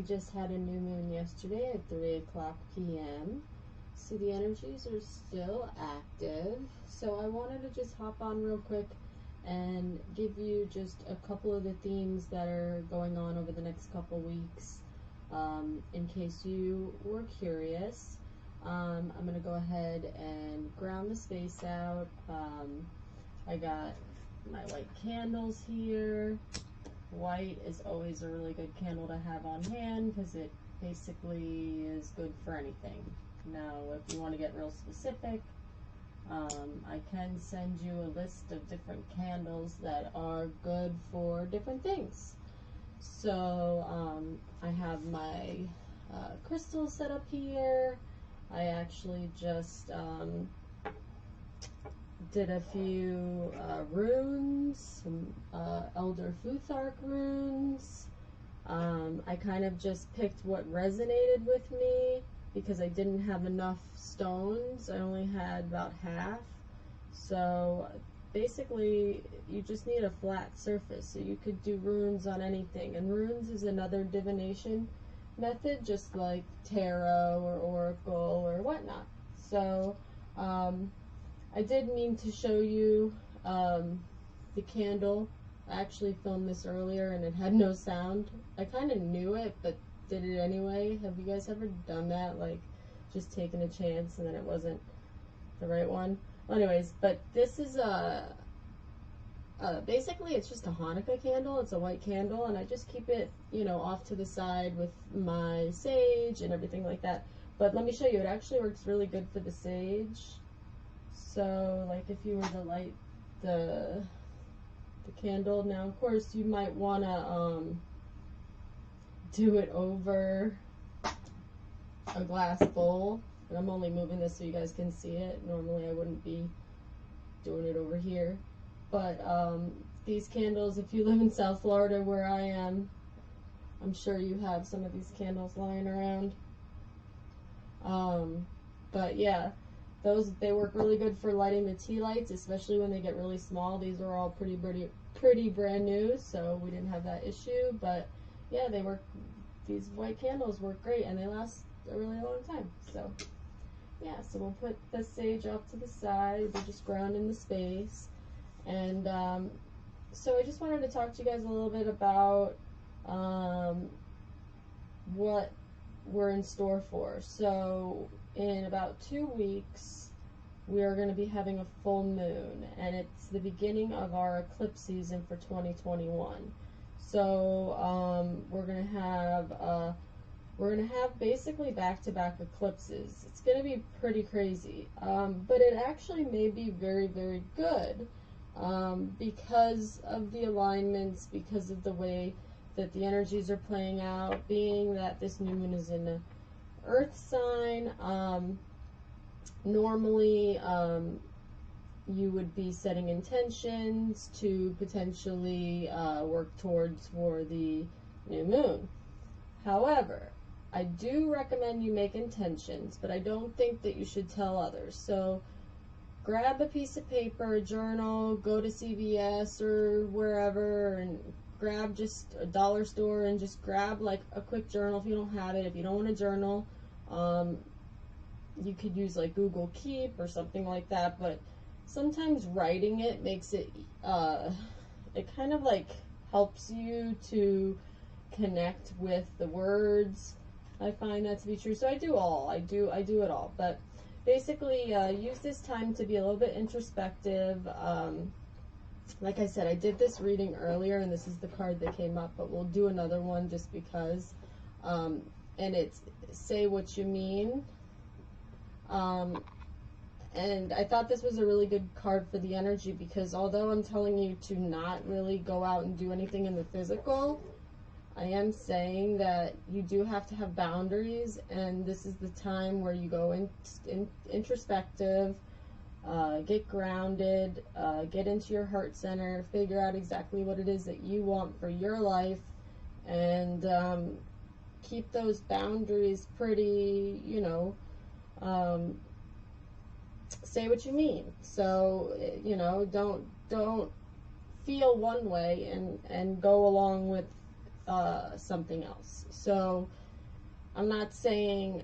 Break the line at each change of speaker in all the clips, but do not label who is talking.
just had a new moon yesterday at 3 o'clock p.m. So the energies are still active. So I wanted to just hop on real quick and give you just a couple of the themes that are going on over the next couple weeks, in case you were curious. I'm going to go ahead and ground the space out. I got my white candles here. White is always a really good candle to have on hand because it basically is good for anything. Now, if you want to get real specific, I can send you a list of different candles that are good for different things. So I have my crystals set up here. I actually just did a few runes, some Elder Futhark runes. I kind of just picked what resonated with me because I didn't have enough stones. I only had about half. So basically you just need a flat surface, so you could do runes on anything. And runes is another divination method, just like tarot or oracle or whatnot. So I did mean to show you the candle. I actually filmed this earlier and it had no sound. I kind of knew it, but did it anyway. Have you guys ever done that? Like, just taking a chance and then it wasn't the right one? Well, anyways, but this is basically it's just a Hanukkah candle. It's a white candle, and I just keep it, you know, off to the side with my sage and everything like that. But let me show you, it actually works really good for the sage. So, like, if you were to light the candle, now of course you might want to do it over a glass bowl, and I'm only moving this so you guys can see it. Normally I wouldn't be doing it over here, but these candles, if you live in South Florida where I am, I'm sure you have some of these candles lying around. But yeah, they work really good for lighting the tea lights, especially when they get really small. These are all pretty brand new, so we didn't have that issue. But yeah, they work. These white candles work great, and they last a really long time. So yeah, so we'll put the sage off to the side. We're just grounding the space, and so I just wanted to talk to you guys a little bit about what we're in store for. So in about 2 weeks, we are going to be having a full moon, and it's the beginning of our eclipse season for 2021. So we're going to have basically back-to-back eclipses. It's going to be pretty crazy, but it actually may be very, very good because of the alignments, because of the way that the energies are playing out, being that this new moon is in the earth sign. Normally you would be setting intentions to potentially work towards for the new moon. However, I do recommend you make intentions, but I don't think that you should tell others. So grab a piece of paper, a journal, go to CVS or wherever and grab just a dollar store and just grab like a quick journal if you don't have it. If you don't want a journal, you could use like Google Keep or something like that, but sometimes writing it makes it, it kind of like helps you to connect with the words. I find that to be true. So I do it all, but basically use this time to be a little bit introspective. Like I said, I did this reading earlier, and this is the card that came up, but we'll do another one just because. And it's say what you mean. And I thought this was a really good card for the energy because although I'm telling you to not really go out and do anything in the physical, I am saying that you do have to have boundaries, and this is the time where you go introspective, get grounded, get into your heart center, figure out exactly what it is that you want for your life, and keep those boundaries pretty, you know, say what you mean. So, you know, don't feel one way and go along with something else. So I'm not saying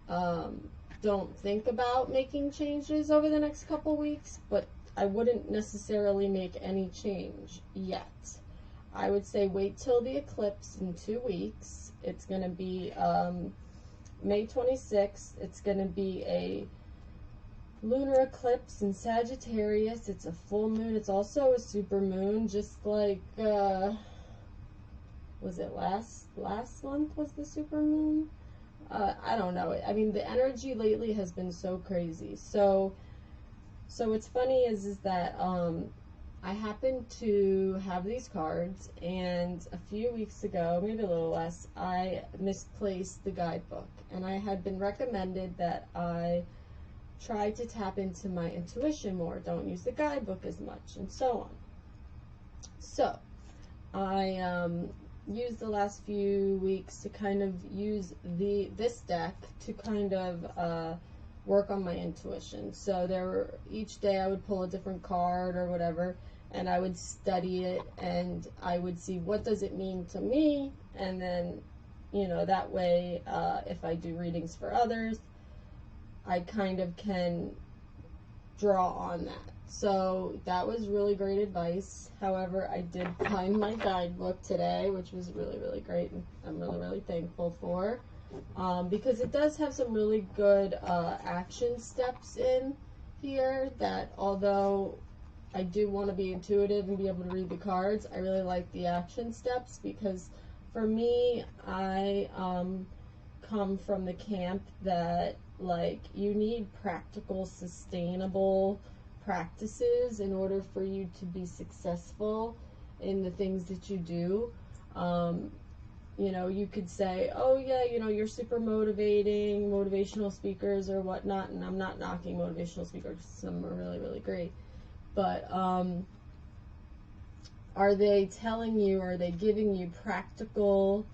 don't think about making changes over the next couple weeks, but I wouldn't necessarily make any change yet. I would say wait till the eclipse in 2 weeks. It's going to be May 26th. It's going to be a lunar eclipse in Sagittarius. It's a full moon. It's also a super moon, just like was it last month was the super moon? I don't know. I mean, the energy lately has been so crazy. So what's funny is that I happen to have these cards, and a few weeks ago, maybe a little less, I misplaced the guidebook, and I had been recommended that I try to tap into my intuition more, don't use the guidebook as much, and so on. So I used the last few weeks to kind of use this deck to kind of work on my intuition. So each day I would pull a different card or whatever, and I would study it, and I would see what does it mean to me, and then, you know, that way if I do readings for others, I kind of can draw on that. So that was really great advice. However, I did find my guidebook today, which was really, really great, and I'm really, really thankful for, because it does have some really good action steps in here that, although I do want to be intuitive and be able to read the cards, I really like the action steps, because for me, I come from the camp that, like, you need practical, sustainable practices in order for you to be successful in the things that you do. You know, you could say, oh yeah, you know, you're super motivating, motivational speakers or whatnot, and I'm not knocking motivational speakers, some are really, really great, but are they telling you, are they giving you practical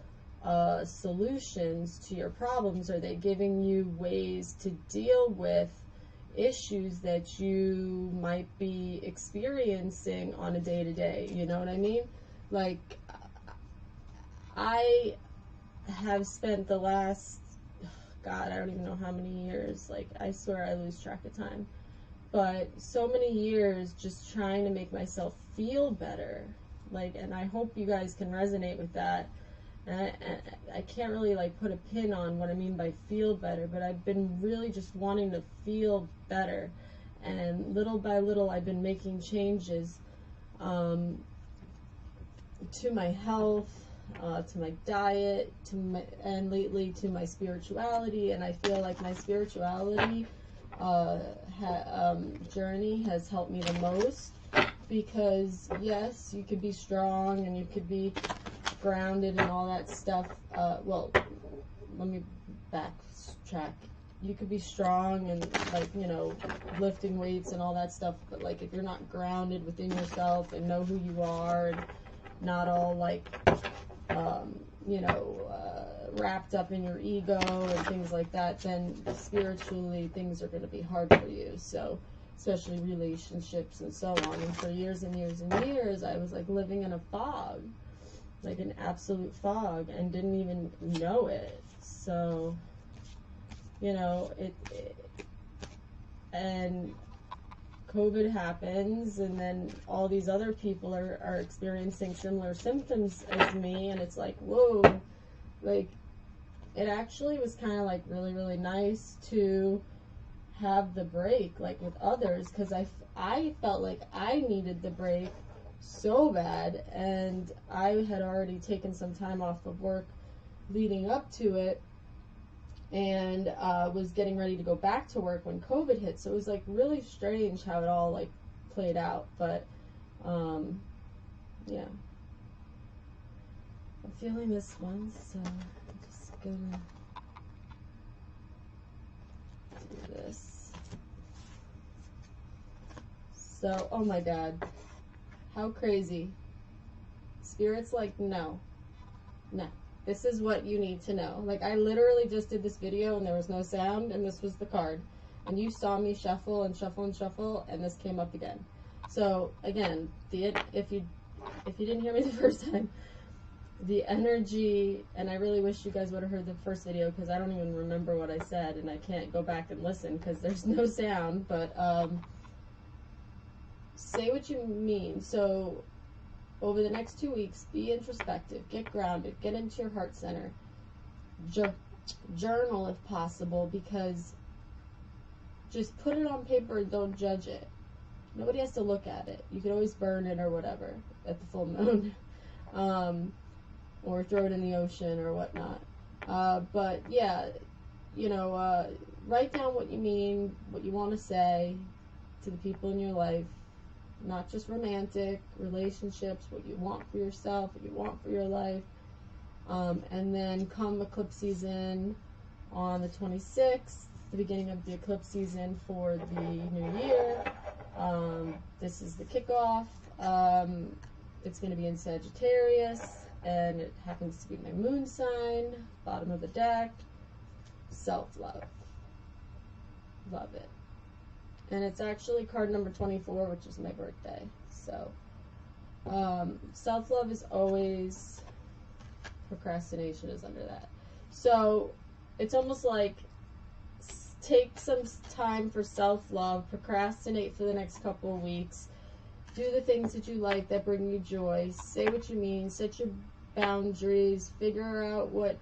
solutions to your problems? Are they giving you ways to deal with issues that you might be experiencing on a day-to-day? You know what I mean? Like, I have spent the last, God, I don't even know how many years, like, I swear I lose track of time, but so many years just trying to make myself feel better. Like, and I hope you guys can resonate with that. And I can't really, like, put a pin on what I mean by feel better, but I've been really just wanting to feel better. And little by little, I've been making changes to my health, to my diet, and lately to my spirituality. And I feel like my spirituality journey has helped me the most, because yes, you could be strong and you could be grounded and all that stuff. Well, let me backtrack. You could be strong and, like, you know, lifting weights and all that stuff, but, like, if you're not grounded within yourself and know who you are and not all, like, you know, wrapped up in your ego and things like that, then spiritually things are going to be hard for you. So, especially relationships and so on. And for years and years and years, I was, like, living in a fog, like an absolute fog, and didn't even know it. So, you know, and COVID happens, and then all these other people are experiencing similar symptoms as me, and it's like, whoa, like, it actually was kind of, like, really, really nice to have the break, like, with others, because I felt like I needed the break so bad, and I had already taken some time off of work leading up to it, and was getting ready to go back to work when COVID hit. So it was, like, really strange how it all, like, played out. But yeah, I'm feeling this one, so I'm just gonna do this. So, oh my God, how crazy. Spirit's like, no, this is what you need to know. Like, I literally just did this video and there was no sound, and this was the card, and you saw me shuffle and shuffle and shuffle, and this came up again. So again, if you didn't hear me the first time, the energy, and I really wish you guys would have heard the first video because I don't even remember what I said, and I can't go back and listen because there's no sound, but say what you mean. So over the next 2 weeks, be introspective, get grounded, get into your heart center, journal if possible, because just put it on paper and don't judge it. Nobody has to look at it. You can always burn it or whatever at the full moon. Or throw it in the ocean or whatnot. But yeah, you know, write down what you mean, what you want to say to the people in your life, not just romantic relationships, what you want for yourself, what you want for your life. And then come eclipse season on the 26th, the beginning of the eclipse season for the new year. This is the kickoff. It's going to be in Sagittarius, and it happens to be my moon sign, bottom of the deck. Self-love. Love it. And it's actually card number 24, which is my birthday. So, self-love is always, procrastination is under that. So, it's almost like take some time for self-love, procrastinate for the next couple of weeks, do the things that you like that bring you joy, say what you mean, set your boundaries, figure out what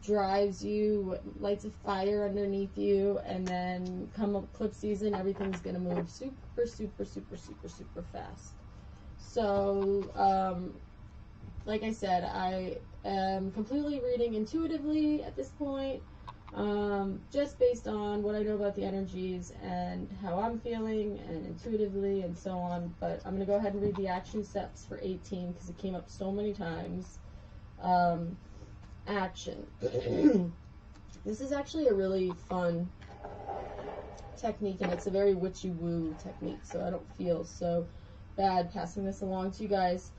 drives you, what lights a fire underneath you, and then come eclipse season, everything's going to move super, super, super, super, super fast. So, like I said, I am completely reading intuitively at this point, just based on what I know about the energies and how I'm feeling and intuitively and so on. But I'm going to go ahead and read the action steps for 18 because it came up so many times. Action. This is actually a really fun technique, and it's a very witchy-woo technique, so I don't feel so bad passing this along to you guys.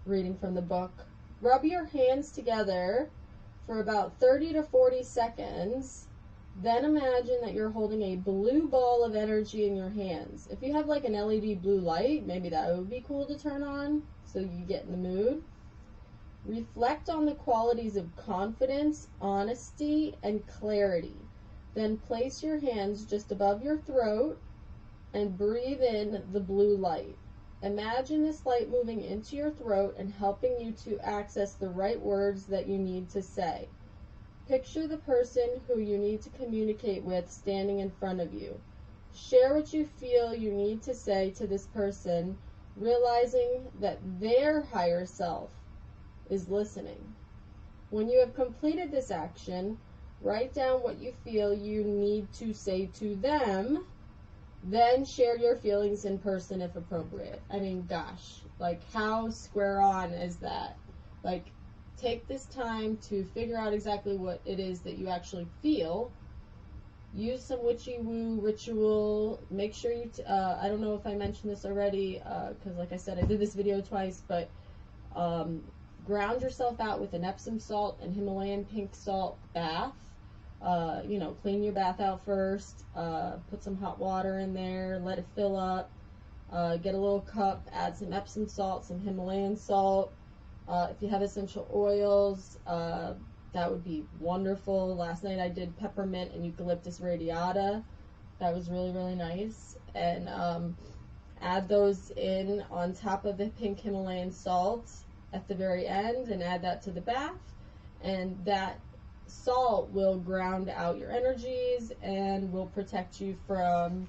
Reading from the book. Rub your hands together for about 30 to 40 seconds. Then imagine that you're holding a blue ball of energy in your hands. If you have like an LED blue light, maybe that would be cool to turn on so you get in the mood. Reflect on the qualities of confidence, honesty, and clarity. Then place your hands just above your throat and breathe in the blue light. Imagine this light moving into your throat and helping you to access the right words that you need to say. Picture the person who you need to communicate with standing in front of you. Share what you feel you need to say to this person, realizing that their higher self is listening. When you have completed this action, write down what you feel you need to say to them. Then share your feelings in person if appropriate. I mean, gosh, like how square on is that? Like, take this time to figure out exactly what it is that you actually feel. Use some witchy woo ritual. Make sure you, I don't know if I mentioned this already, because like I said, I did this video twice, but ground yourself out with an Epsom salt and Himalayan pink salt bath. You know, clean your bath out first, put some hot water in there, let it fill up, get a little cup, add some Epsom salt, some Himalayan salt. If you have essential oils, that would be wonderful. Last night I did peppermint and eucalyptus radiata. That was really, really nice. And add those in on top of the pink Himalayan salt at the very end and add that to the bath. And that salt will ground out your energies and will protect you from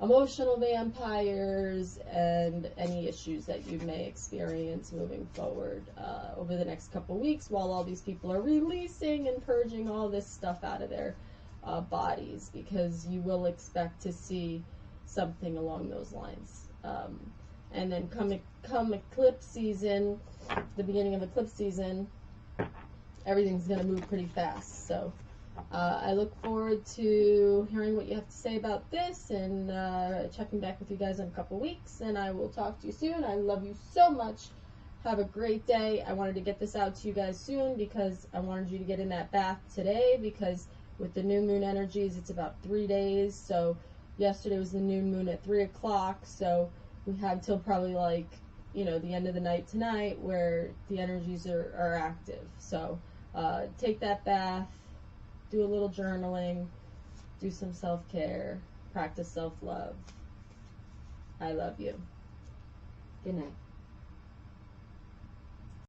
emotional vampires and any issues that you may experience moving forward over the next couple weeks while all these people are releasing and purging all this stuff out of their bodies, because you will expect to see something along those lines. And then come eclipse season, the beginning of eclipse season, everything's going to move pretty fast. So I look forward to hearing what you have to say about this and checking back with you guys in a couple weeks. And I will talk to you soon. I love you so much. Have a great day. I wanted to get this out to you guys soon because I wanted you to get in that bath today, because with the new moon energies, it's about 3 days. So yesterday was the new moon at 3 o'clock. So we have till probably like you know, the end of the night tonight where the energies are active. So take that bath, do a little journaling, do some self-care, practice self-love. I love you. Good night.